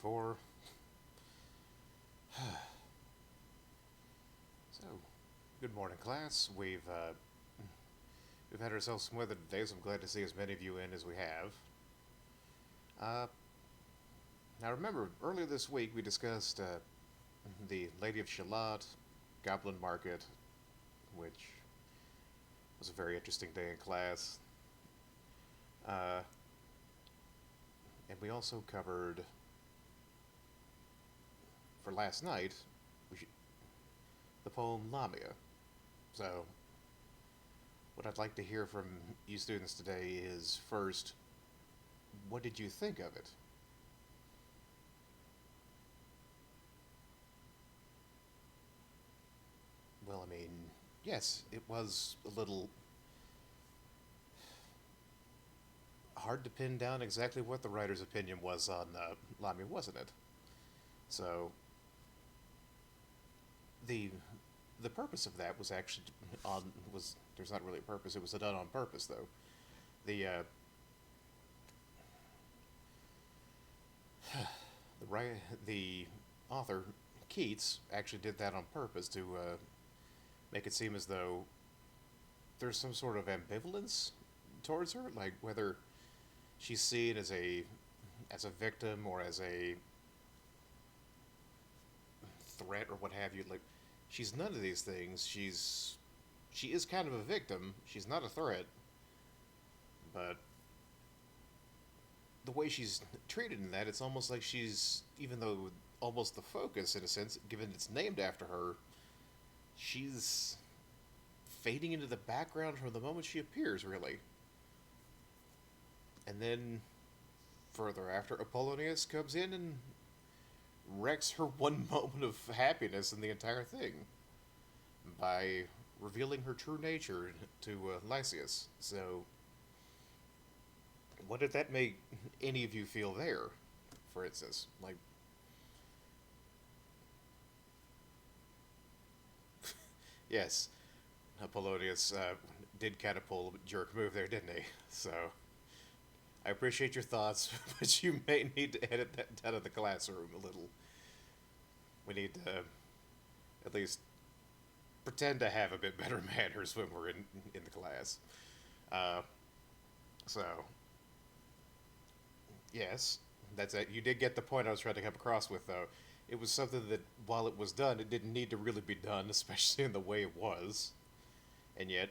4. So, good morning, class. We've had ourselves some weather today, so I'm glad to see as many of you in as we have. Uh, Now, remember, earlier this week we discussed the Lady of Shalott, Goblin Market, which was a very interesting day in class. Uh, and we also covered, for last night, the poem Lamia. So, what I'd like to hear from you students today is first, what did you think of it? Well, I mean, yes, it was a little hard to pin down exactly what the writer's opinion was on Lamia, wasn't it? So the the purpose of that was actually on was there's not really a purpose. It was done on purpose, though. The the right the author Keats actually did that on purpose to make it seem as though there's some sort of ambivalence towards her, like whether she's seen as a victim or as a threat or what have you. Like, she's none of these things. She is kind of a victim. She's not a threat, but the way she's treated in that, it's almost like she's, even though almost the focus in a sense, given it's named after her, she's fading into the background from the moment she appears, really. And then further after, Apollonius comes in and wrecks her one moment of happiness in the entire thing by revealing her true nature to Lysias. So, what did that make any of you feel there, for instance? Like, yes, Apollonius did kind of pull a jerk move there, didn't he? So, I appreciate your thoughts, but you may need to edit that out of the classroom a little. We need to at least pretend to have a bit better manners when we're in the class. Uh, so, yes, that's it. You did get the point I was trying to come across with, though. It was something that, while it was done, it didn't need to really be done, especially in the way it was. And yet,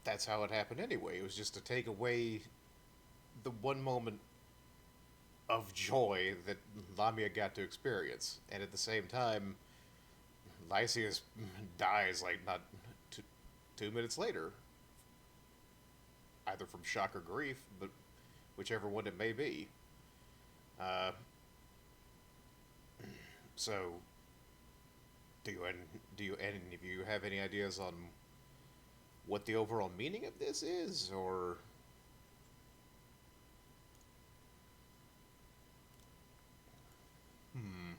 that's how it happened anyway. It was just to take away the one moment of joy that Lamia got to experience. And at the same time, Lysias dies like not two, 2 minutes later, either from shock or grief, but whichever one it may be. Uh, so, do you any of you have any ideas on what the overall meaning of this is, or hmm,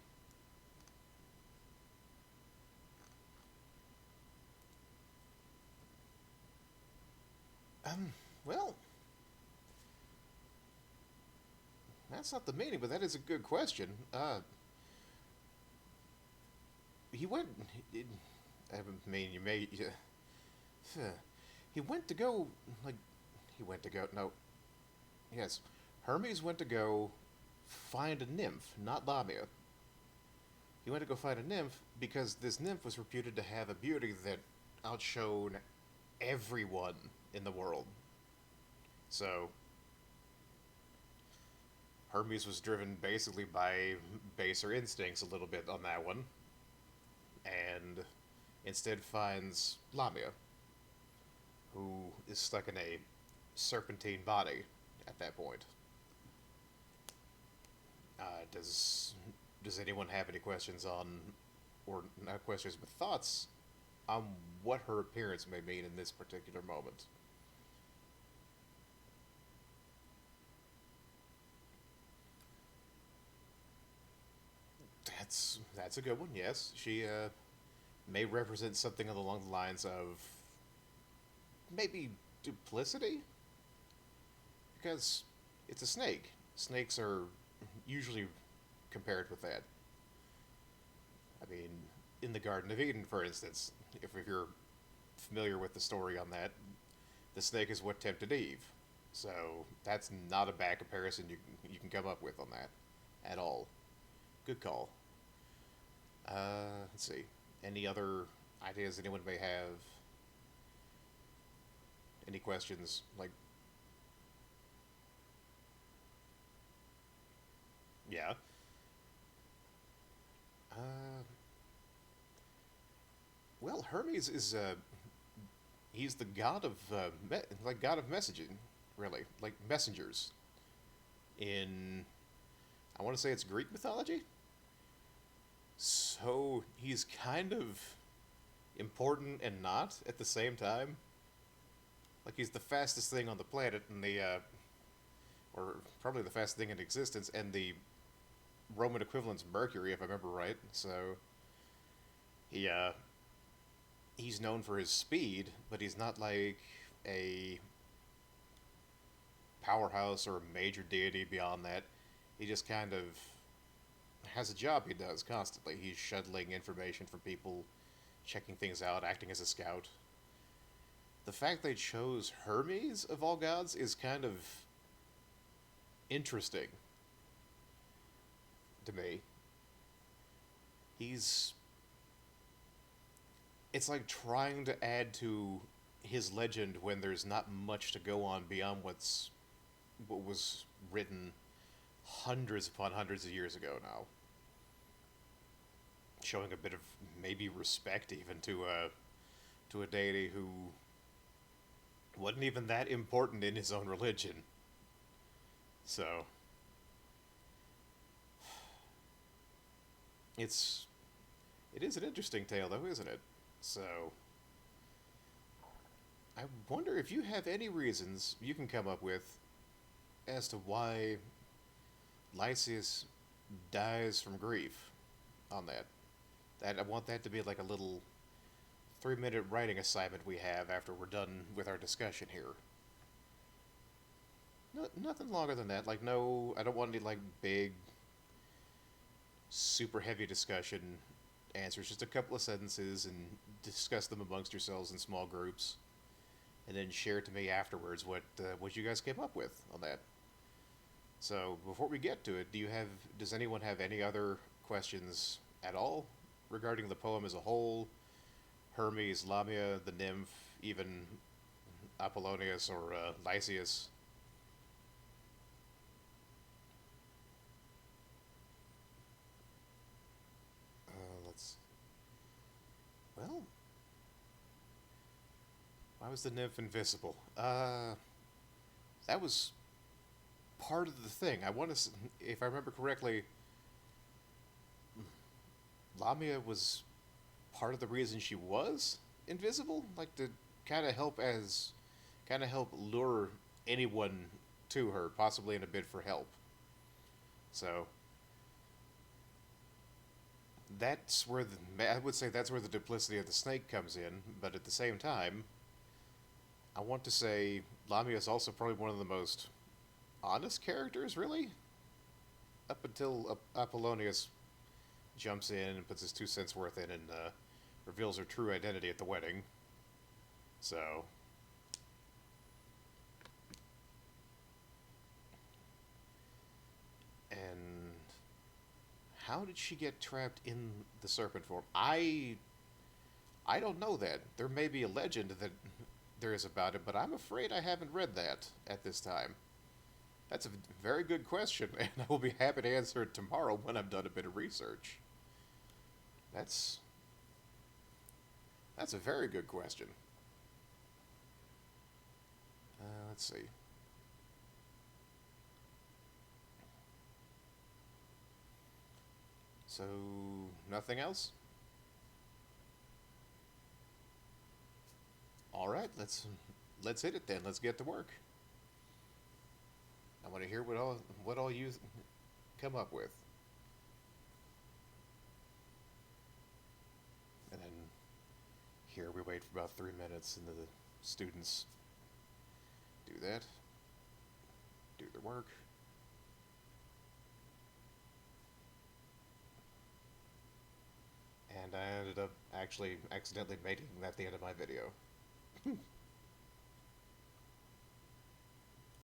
um, well, that's not the meaning, but that is a good question. He went. It, I mean, you may. He went to go like he went to go. No, yes, Hermes went to go find a nymph, not Lamia. He went to go find a nymph because this nymph was reputed to have a beauty that outshone everyone in the world. So Hermes was driven basically by baser instincts a little bit on that one, and instead finds Lamia, who is stuck in a serpentine body at that point. Does anyone have any questions on, or not questions, but thoughts on what her appearance may mean in this particular moment? That's a good one. Yes, she may represent something along the lines of maybe duplicity, because it's a snake. Snakes are usually compared with that. I mean, in the Garden of Eden, for instance, if you're familiar with the story on that, the snake is what tempted Eve. So that's not a bad comparison you can come up with on that at all. Good call. Let's see. Any other ideas anyone may have? Any questions? Like, yeah. Uh, well, Hermes is he's the god of like god of messaging, really, like messengers. In I want to say it's Greek mythology. So he's kind of important and not at the same time. Like he's the fastest thing on the planet, and or probably the fastest thing in existence, and the Roman equivalent's Mercury, if I remember right. So he he's known for his speed, but he's not like a powerhouse or a major deity beyond that. He just kind of has a job he does constantly. He's shuttling information for people, checking things out, acting as a scout. The fact they chose Hermes of all gods is kind of interesting to me. He's it's like trying to add to his legend when there's not much to go on beyond what was written hundreds upon hundreds of years ago now. Showing a bit of maybe respect even to a deity who wasn't even that important in his own religion. So it's it is an interesting tale though, isn't it? So I wonder if you have any reasons you can come up with as to why Lysias dies from grief on that. That I want that to be like a little 3-minute writing assignment we have after we're done with our discussion here. No, nothing longer than that. Like no, I don't want any like big, super heavy discussion answers. Just a couple of sentences and discuss them amongst yourselves in small groups, and then share to me afterwards what you guys came up with on that. So before we get to it, does anyone have any other questions at all regarding the poem as a whole? Hermes, Lamia, the nymph, even Apollonius or Lysias. Let's. Well, why was the nymph invisible? That was part of the thing. If I remember correctly, Lamia was part of the reason she was invisible, like to kind of help lure anyone to her, possibly in a bid for help. So I would say that's where the duplicity of the snake comes in. But at the same time, I want to say Lamia is also probably one of the most honest characters, really, up until Apollonius jumps in and puts his 2 cents worth in and reveals her true identity at the wedding. So, and how did she get trapped in the serpent form? I don't know that. There may be a legend that there is about it, but I'm afraid I haven't read that at this time. That's a very good question, and I will be happy to answer it tomorrow when I've done a bit of research. That's that's a very good question. Let's see. So nothing else. All right, let's hit it then. Let's get to work. I want to hear what all you come up with, and then here we wait for about 3 minutes, and the students do that, do their work. ended up actually accidentally making that the end of my video.